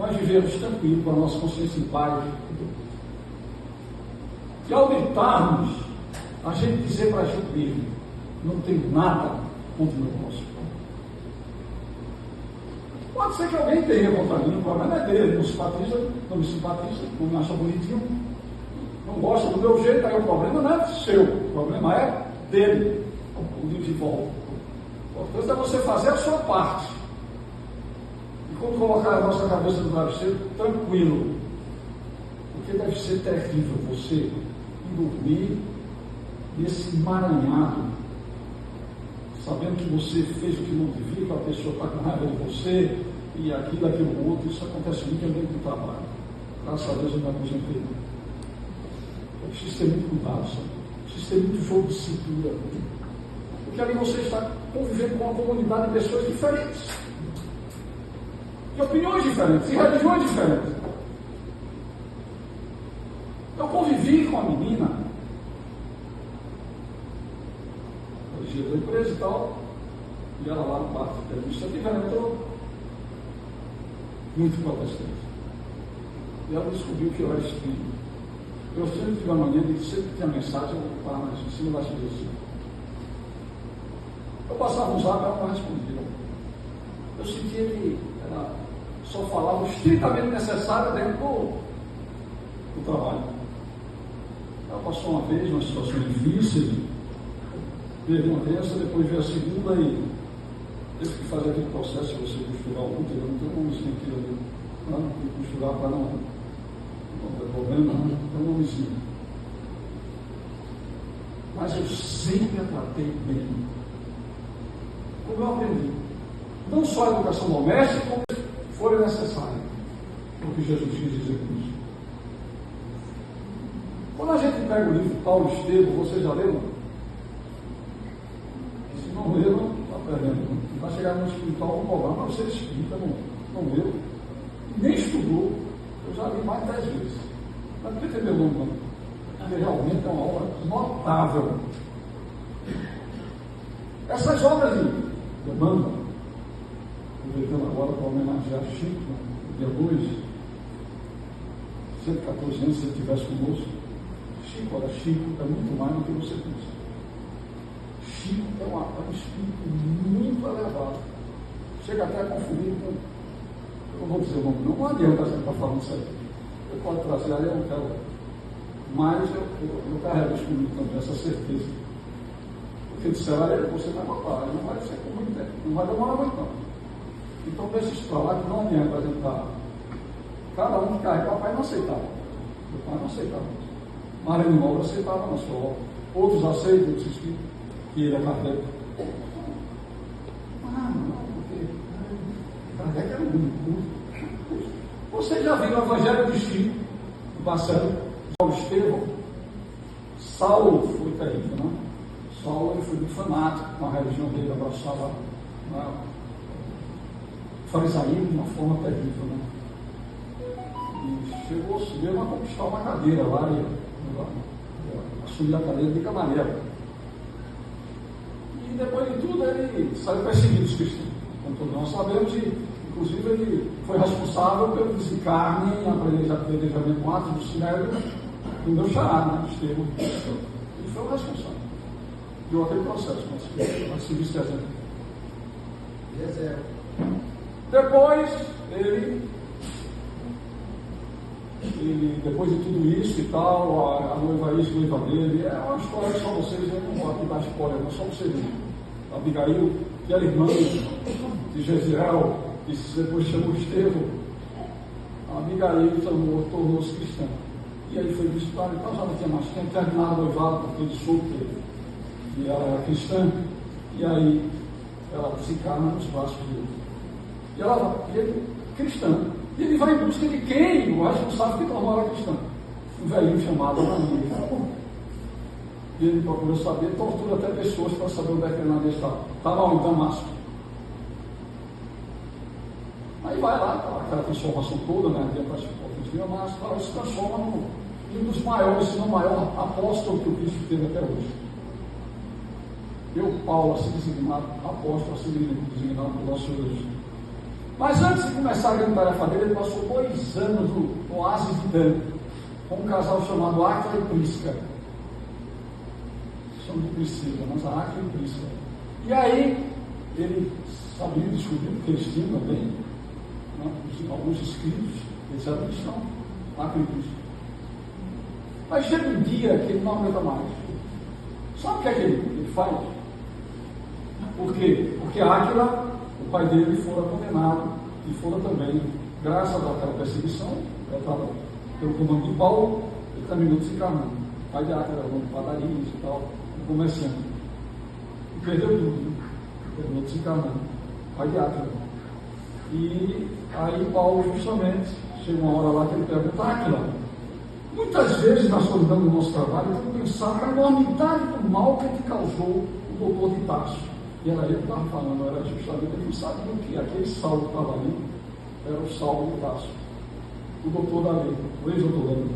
nós vivemos tranquilo, com a nossa consciência em paz. Que ao gritarmos, a gente dizer para a gente mesmo, não tenho nada contra o meu próximo. Pode ser que alguém tenha contra mim, o problema é dele, não simpatiza, não me simpatiza, não me acha bonitinho, não gosta do meu jeito, aí o problema não é seu, o problema é dele, o de volta. A coisa é você fazer a sua parte. E como colocar a nossa cabeça no travesseiro tranquilo, porque deve ser terrível você dormir nesse emaranhado, sabendo que você fez o que não devia, que a pessoa está com raiva de você, e aquilo outro. Isso acontece muito dentro do trabalho. Graças a Deus eu me aposentei. Eu preciso ter muito cuidado, sabe? Preciso ter muito jogo de cintura. Porque ali você está convivendo com uma comunidade de pessoas diferentes, de opiniões diferentes, de religiões diferentes. Eu convivi com a menina, dia da empresa e tal, e ela lá no quarto administrativo, ela entrou muito protestante. E ela descobriu que eu era espírita. Eu sempre tive a mania de que sempre que tinha mensagem, eu estava em cima das coisas. Eu passava um zap, ela não respondia. Eu sentia que ela só falava o estritamente necessário dentro do trabalho. Ela passou uma vez, uma situação difícil, teve uma criança, depois veio a segunda e teve que fazer aquele processo de você costurar o útero, não tem um nomezinho aqui ali, não, costurar para não ter problema, não tem um nomezinho. Mas eu sempre a tratei bem. Como eu aprendi, não só a educação doméstica, como for necessário, o que Jesus quis dizer com isso. Quando a gente pega o livro Paulo Estevam, vocês já leram? Se não leram, está perdendo. Vai chegar no espiritual um programa, você explica, não leu, nem estudou. Eu já li mais de 10 vezes. Mas não tem que ter meu nome, não. Porque realmente é uma obra notável. Essas obras de demanda, aproveitando agora para homenagear Chico, dia 2, 114 anos, se ele estivesse conosco. Chico, olha, Chico é muito mais do que você pensa. Chico é um espírito muito elevado. Chega até a confundir com. Eu não vou dizer o nome, não adianta a gente estar falando isso aí. Eu posso trazer ali, eu não quero. Mas eu carrego isso comigo também, essa certeza. Porque disseram, olha, você vai matar, não vai ser com muito tempo, não vai demorar muito não. Então deixa isso para lá que não adianta a gente estar. Cada um que carrega, o papai não aceitava. O pai não aceitava. Marinho Nobre aceitava na sua obra. Outros aceitam, outros que ele é Kardec. Não, porque Kardec era muito. Vocês já viram o Evangelho de Chico, do Marcelo, Paulo Estevam? Saulo foi terrível, não? Saulo ele foi muito fanático com a religião dele, abraçava o farisaísmo de uma forma terrível, né? E chegou mesmo a conquistar uma cadeira lá e assumir a cadeira de camareiro. E depois de tudo ele saiu perseguindo os cristãos, como todos nós sabemos, e inclusive ele foi responsável pelo desencarne e apedrejamento com atos do Sinédrio do meu xará, né, do Estevão. Ele foi o responsável. Deu aquele processo para se serviço de exemplo. Depois ele, depois de tudo isso e tal, a noiva isso, a noiva dele, é uma história que só vocês, eu não vou aqui dar spoiler, não, só vocês verem. Abigail, que era irmã de Jezreel, que depois chamou Estevão, a Abigail tornou-se cristã. E aí foi visitado, então já não tinha mais tempo, terminaram o noivado, porque ele soube que ela era cristã, e aí ela desencarna nos braços dele. E ele, cristã. E ele vai em busca de quem? O responsável que tornou ela cristã. Um velhinho chamado Ananias. E ele procura saber, tortura até pessoas para saber onde é que Ananias estava. Estava em Damasco. Aí vai lá, aquela transformação toda, né? Mas ela se transforma em um dos maiores, se não maior apóstolo que o Cristo teve até hoje. Eu, Paulo, assim designado, apóstolo, assim designado pelo nosso Senhor Jesus. Mas antes de começar a grande tarefa dele, ele passou 2 anos no oásis de Dan, com um casal chamado Áquila e Prisca. São de Priscila, mas a Áquila e Prisca. E aí, ele sabia, descobriu que eles tinham também, né, alguns escritos, eles eram cristãos, Áquila e Prisca. Mas chega um dia que ele não aguenta mais. Sabe o que é que ele faz? Por quê? Porque Áquila, o pai dele, fora condenado e fora também, graças àquela perseguição, pelo comando de Paulo, ele terminou desencarnando. O pai de Áquila era dono de padarias e tal, comerciante. E perdeu tudo, né? Terminou desencarnando. O pai de Áquila. E aí Paulo, justamente, chega uma hora lá que ele pergunta: Áquila, muitas vezes na solidão do nosso trabalho, eu tenho pensado na enormidade do mal que te causou o doutor de Tarso. E era ele que estava falando, era justamente, ele não sabia o que aquele Saulo que estava ali era o Saulo de Tarso, o doutor da lei, o ex-doutor da lei.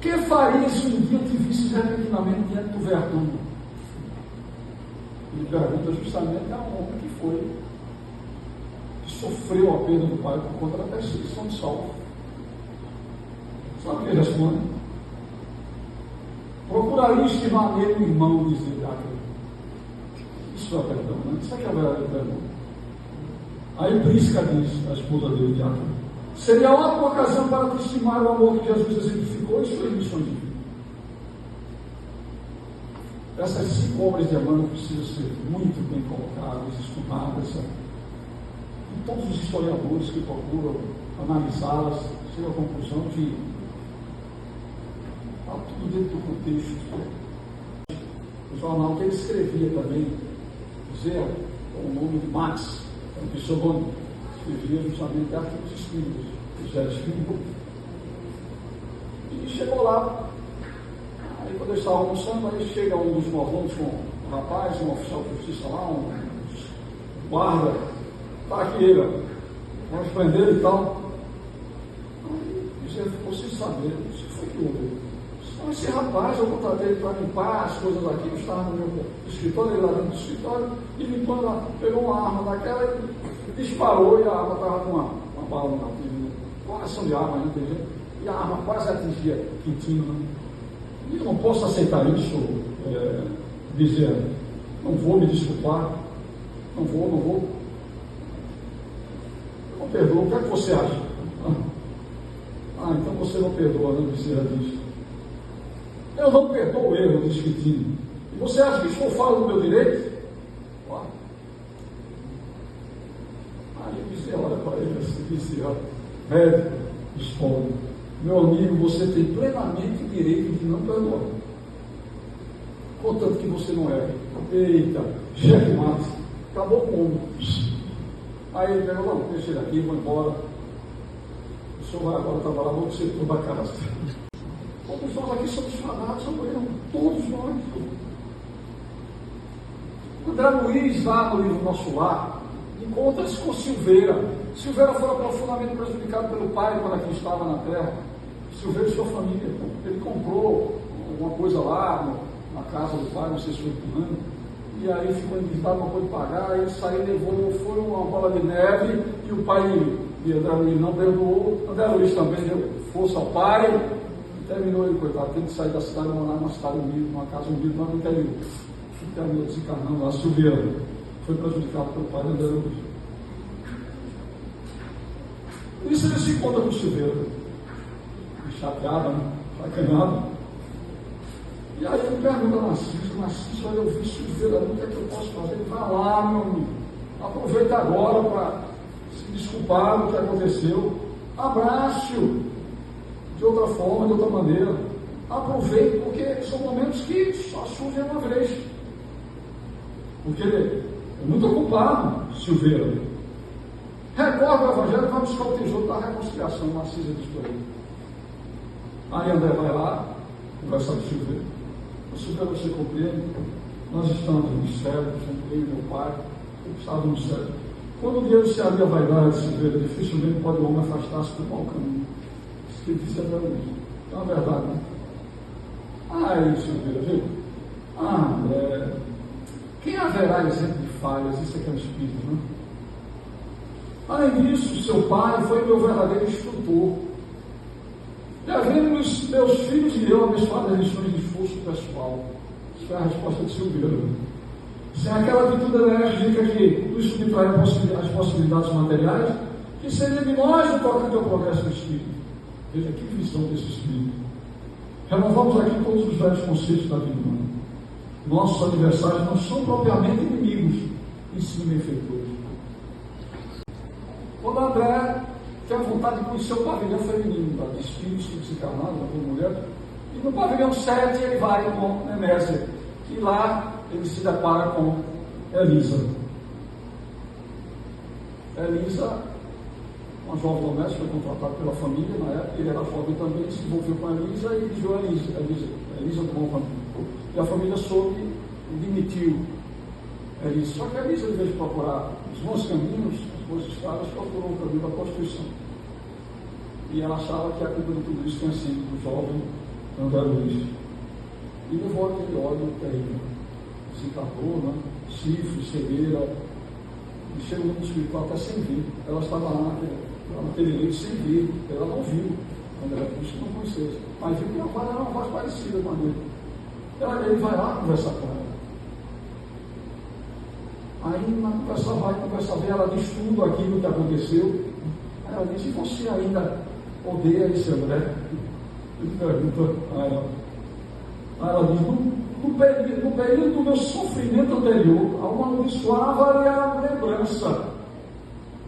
Que faria se um dia te visse repentinamente diante do verdugo? Ele pergunta justamente a um homem que sofreu a perda do pai por conta da perseguição de Saulo. Sabe o que ele responde? Procuraria estimar nele o irmão, diz ele. Isso é perdão, né? Isso aqui é o verdadeiro perdão. Aí Prisca diz, a esposa dele, de Áquila: seria ótima ocasião para te estimar o amor que Jesus exemplificou em suas missões de vida. Essas 5 obras de Emmanuel precisam ser muito bem colocadas, estudadas. E todos os historiadores que procuram analisá-las chegam à conclusão que está tudo dentro do contexto. O jornal que ele escrevia também, Zé, com o nome de Max, era um pseudônimo, escrevia justamente artigos espíritas, José Espírito. E chegou lá, aí quando eu estava almoçando, aí chega um dos mordomos com um rapaz, um oficial de justiça lá, um guarda, está aqui ele, vamos prender e tal. Aí José ficou sem saber, o que foi que houve? Esse rapaz, eu contratei ele para limpar as coisas aqui, eu estava no meu escritório, ele lá dentro do escritório, e limpando lá, pegou uma arma daquela e disparou, e a arma estava com uma bala no coração de arma, não tem jeito, e a arma quase atingia Quintino. Né? E eu não posso aceitar isso, dizer, não vou me desculpar, não vou. Eu não perdoo, o que é que você acha? Então você não perdoa, né, Bezerra diz. Eu não perdoo o erro, diz Quintino. E você acha que estou fora do meu direito? Aí Bezerra olha para ele assim, Bezerra, médico, responde: meu amigo, você tem plenamente o direito de não perdoar, contanto que você não erre. Eita, checkmate, acabou com o. Aí ele pegou: não, deixa ele aqui, vou embora. O senhor vai agora trabalhar no outro setor da casa. Todos nós aqui somos fadados ao erro, todos nós. André Luiz, lá no livro Nosso Lar, encontra-se com Silveira. Silveira foi profundamente prejudicado pelo pai quando aqui estava na terra. Silveira e sua família. Ele comprou alguma coisa lá na casa do pai, não sei se foi por ano, e aí ficou endividado, não pôde pagar, aí ele saiu, levou, foi uma bola de neve, e o pai de André Luiz não perdoou. André Luiz também deu força ao pai. Terminou ele, coitado, tem que sair da cidade e morar numa cidade humilde, numa casa humilde, lá no interior. Terminou desencarnando lá, Silveira. Foi prejudicado pelo pai de André Luiz. Por isso ele se encontra com Silveira, chateado, né? Sacanado. E aí ele pergunta a Narciso, olha, eu vi Silveira, o que é que eu posso fazer? Ele vai lá, meu amigo, aproveita agora para se desculpar do que aconteceu, abrace-o de outra forma, de outra maneira. Aproveite, porque são momentos que só surgem uma vez. Porque ele é muito ocupado, Silveira. Recorda o Evangelho, vai buscar o tesouro da reconciliação, Narcisa diz para ele. Aí André vai lá, conversar com Silveira. Silveira, você compreende? Nós estamos no céu, eu e meu pai, estávamos no céu. Quando Deus se abre a vaidade, Silveira, dificilmente pode o homem afastar-se do mau caminho. Isso que ele disse até hoje. É uma verdade, né? Aí, Silveira, viu? Quem haverá exemplo de falhas? Isso é que é o espírito, né? Além disso, seu pai foi meu verdadeiro instrutor. Devemos meus filhos e eu abençoar as lições de esforço pessoal. Isso é a resposta de Silveira. Sem aquela atitude enérgica que nos subtrai as possibilidades materiais, que seria de nós o toque do progresso do Espírito. Veja que visão desse Espírito. Renovamos aqui todos os velhos conceitos da vida humana. Nossos adversários não são propriamente inimigos, e sim benfeitores. Quando André tem a vontade de conhecer o pavilhão feminino, de espíritos desencarnados, da mulher, e no pavilhão 7 ele vai com Nemésia, e lá ele se depara com Elisa. Elisa, uma jovem doméstica, contratada pela família, na época ele era jovem também, se envolveu com Elisa e viu Elisa tomou uma. E a família soube e demitiu Elisa. Só que Elisa, em vez de procurar os bons caminhos, as boas estradas, procurou o caminho da prostituição. E ela achava que a culpa de tudo isso tinha sido do jovem André Luiz. E levou aquele ódio terrível. Se encarnou, né? Chifre, cegueira, e chegou no mundo espiritual até sem ver. Ela estava lá naquele leito sem ver, ela não viu. André Luiz não conhecesse. Mas viu que a voz era uma voz parecida com a dele. Ele vai lá conversar com ela. Aí na conversa vai, conversa vem, ela diz tudo aquilo que aconteceu. Aí ela diz, e você ainda odeia esse André? Ele pergunta a ela. Aí ela diz, no período do meu sofrimento anterior, amaldiçoava-lhe a lembrança,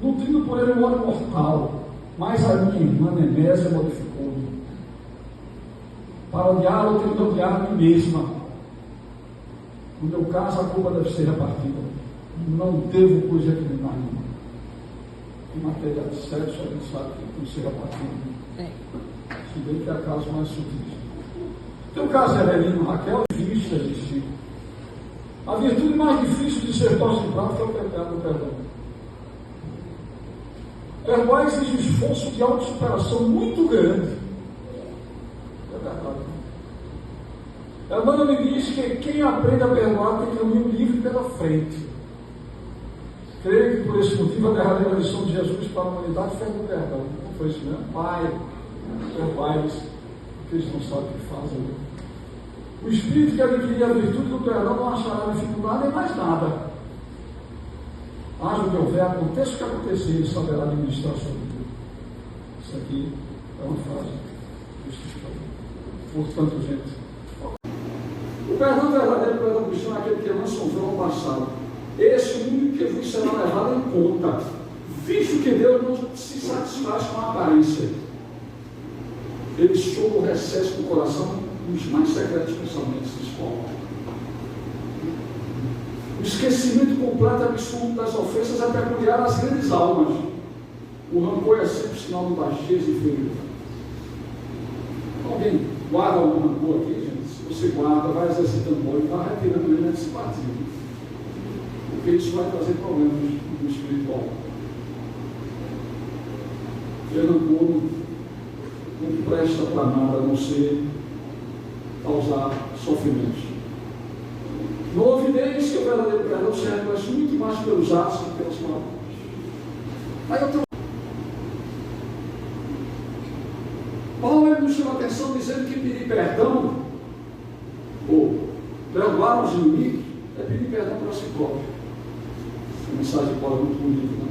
nutrido por ele um ódio mortal, mas a minha irmã Nemésia modificou-me. Para odiá-lo, eu tenho que odiar a mim mesma. No meu caso, a culpa deve ser repartida. Não devo coisa recriminar nenhuma. Em matéria de sexo, a gente sabe que tem que ser repartido. Se bem que é caso mais sutil. Tem o caso de Evelino e Raquel, é difícil de existir. A virtude mais difícil de ser posta em prática é o pecado do perdão. Perdoar exige um esforço de autossuperação muito grande. É verdade. Emmanuel me diz que quem aprende a perdoar tem caminho livre pela frente. Creio que por esse motivo a derradeira lição de Jesus para a humanidade foi do perdão. Não foi isso mesmo? Pai, perdoai-lhes, porque eles não sabem o que fazem. O espírito que adquirir a virtude do perdão não achará dificuldade em mais nada. Haja o que houver, aconteça o que acontecer, ele saberá administrar a sua vida. Isso aqui é uma frase justificada. Portanto, gente, o perdão verdadeiro, o perdão cristão, é aquele que lança um véu ao passado. Esse único que vos será levado em conta, visto que Deus não se satisfaz com a aparência. Ele soube o recesso do coração nos mais secretos pensamentos desse povo. O esquecimento completo e absoluto das ofensas é peculiar às grandes almas. O rancor é sempre sinal de baixeza e feio. Alguém guarda algum rancor aqui, gente? Se você guarda, vai exercitando bom e vai retirando ele de simpatia. Porque isso vai trazer problemas no espiritual. Ter rancor não presta para nada, a não ser causar sofrimentos. Não ouvideis que o verdadeiro perdão se reconhece muito mais pelos atos do que pelas palavras. Aí eu tenho... Paulo nos chama a atenção dizendo que pedir perdão, ou perdoar os inimigos, é pedir perdão para si próprio. A mensagem de Paulo é muito bonita, né?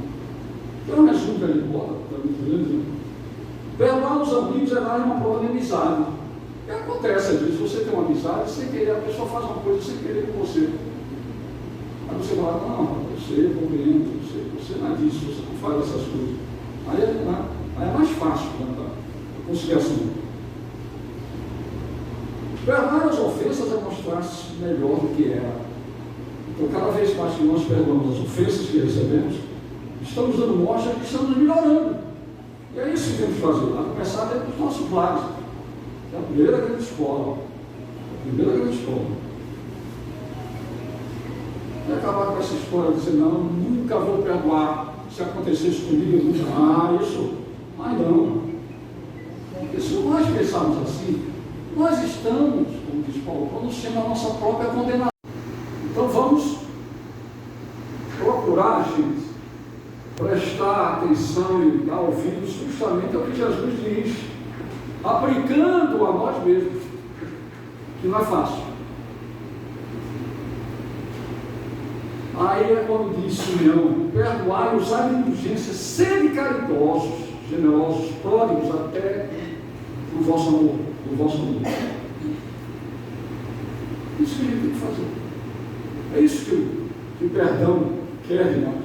Eu não resumo que ele bota, é muito grande, né? Perdoar os amigos é dar uma prova de amizade. E acontece, às vezes, você tem uma amizade, sem querer, a pessoa faz uma coisa sem querer com você. Aí você fala, não, você compreende, você não é disso, você não faz essas coisas. Aí é mais fácil cantar. Conciliação. Perdoar as ofensas é mostrar-se melhor do que era. Então, cada vez mais que nós perdoamos as ofensas que recebemos, estamos dando mostra que estamos melhorando. E é isso que temos que fazer, a começar dentro dos nossos lares. É a primeira grande escola. E acabar com essa história de dizer, não, nunca vou perdoar. Se acontecer isso comigo, eu nunca. Isso. Mas não. Porque se nós pensarmos assim, nós estamos, como diz Paulo, pronunciando a nossa própria condenação. Então vamos procurar, gente, prestar atenção e dar ouvidos justamente ao que Jesus diz, aplicando a nós mesmos, que não é fácil. Aí é quando diz Simeão: perdoai, usai de indulgência, sede caridosos, generosos, pródigos até no vosso amor, no vosso amor. Isso que a gente tem que fazer. É isso que o perdão quer de nós.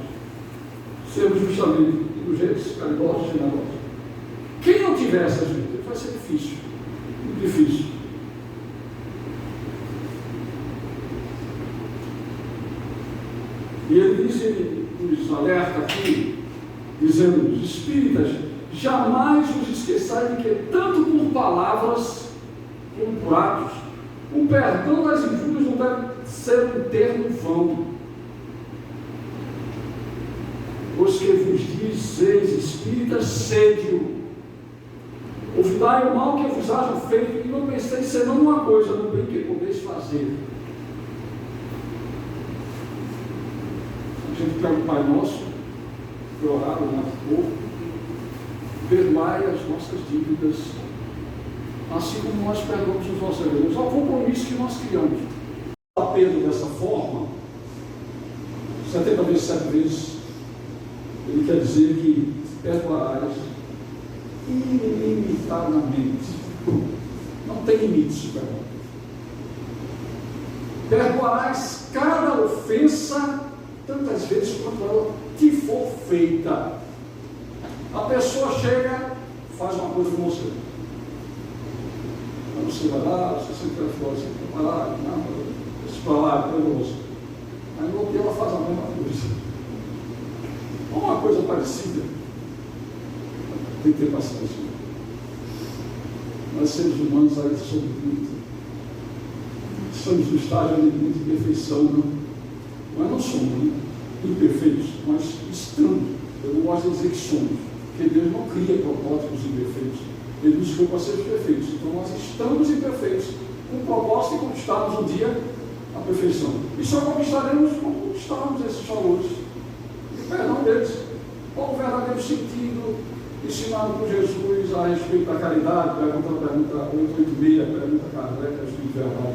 Sermos justamente indulgentes, caridosos, generosos. Quem não tiver essas virtudes vai ser difícil, muito difícil. E ele nos alerta aqui, dizendo: os espíritas, jamais vos esqueçais de que, tanto por palavras como por atos, o perdão das injúrias não deve ser um termo vão. Pois que vos dizeis, espíritas, sede-o. Ouvidai o mal que vos haja feito, e não penseis senão uma coisa, no bem que podeis fazer. A gente pega o Pai Nosso, para orar o nosso povo, perdoai as nossas dívidas, assim como nós perdoamos os nossos irmãos. É o compromisso que nós criamos. A Pedro dessa forma, 70 vezes 7 vezes, ele quer dizer que perdoarás ilimitadamente. Não tem limites, perdão. Perdoarás cada ofensa tantas vezes quanto ela te for feita. A pessoa chega, faz uma coisa com você. Aí você vai lá, você sempre vai falar assim: vai lá, não, deixa para lá, perdoa você. Aí no outro dia ela faz a mesma coisa. Uma coisa parecida. Tem que ter paciência. Nós, seres humanos, aí somos muito. Estamos no estágio de muita imperfeição, não? Mas não somos, né? Imperfeitos, mas estamos. Eu não gosto de dizer que somos, porque Deus não cria protótipos imperfeitos. Ele nos criou para sermos perfeitos. Então nós estamos imperfeitos, com o propósito de conquistarmos um dia a perfeição. E só conquistaremos quando conquistarmos esses valores. E o perdão deles. Qual o verdadeiro sentido ensinado por Jesus a respeito da caridade? Pergunta 886, pergunta Kardec, a Espírito Verbal.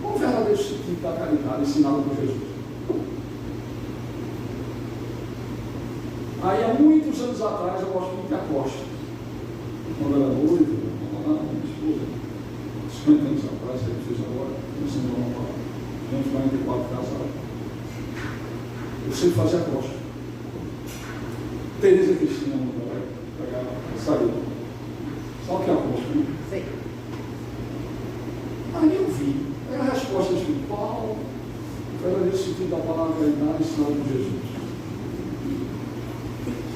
Qual o verdadeiro sentido da caridade ensinado por Jesus? Aí, há muitos anos atrás, eu gosto muito de Acosta. Quando era noivo, minha esposa, 50 anos atrás, que ele fez agora, começando a gente 44 casados. Eu sempre fazia Acosta. Tereza Cristina, pegar saída. Só que é Acosta, né? Sim. Aí eu vi. Aí a resposta espiritual, era nesse sentido da palavra caridade ensinada por Jesus.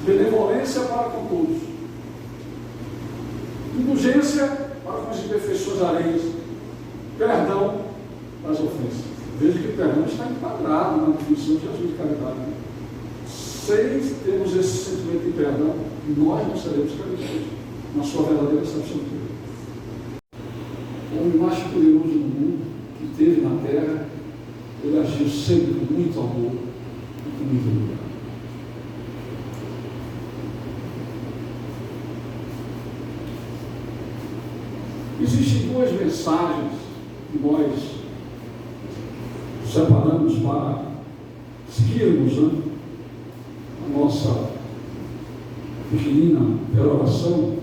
Benevolência para com todos. Indulgência para com as imperfeições alheias. Perdão das ofensas. Veja que o perdão está enquadrado na definição de Jesus de caridade. Se temos esse sentimento de perdão, nós não seremos caridosos na sua verdadeira excepção de Deus. O homem mais poderoso do mundo que teve na terra, ele agiu sempre com muito amor e com muito lugar. Existem duas mensagens que nós separamos para seguirmos, né, a nossa pequenina peroração,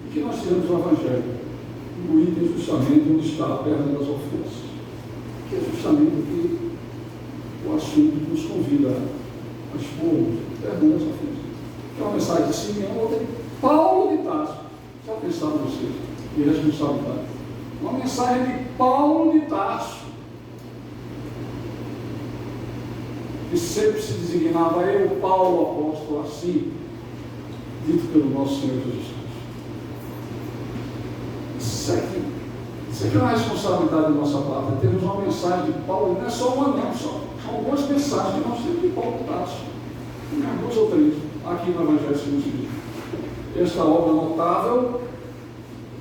e que nós tiramos do Evangelho, no item justamente onde está a perna das ofensas, que é justamente o que o assunto nos convida a expor, perna das ofensas. Que é uma mensagem de Simeão, outra de Paulo de Tarso. Já pensaram vocês? E responsabilidade. Uma mensagem de Paulo de Tarso, que sempre se designava eu, Paulo, apóstolo, assim, dito pelo nosso Senhor Jesus Cristo. Isso aqui é uma responsabilidade da nossa parte. Temos uma mensagem de Paulo, não é só uma, não, são algumas mensagens que nós temos de Paulo de Tarso. Duas ou três, aqui no Evangelho segundo o Espírito. Esta obra notável,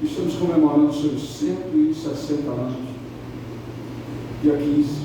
estamos comemorando seus 160 anos, dia 15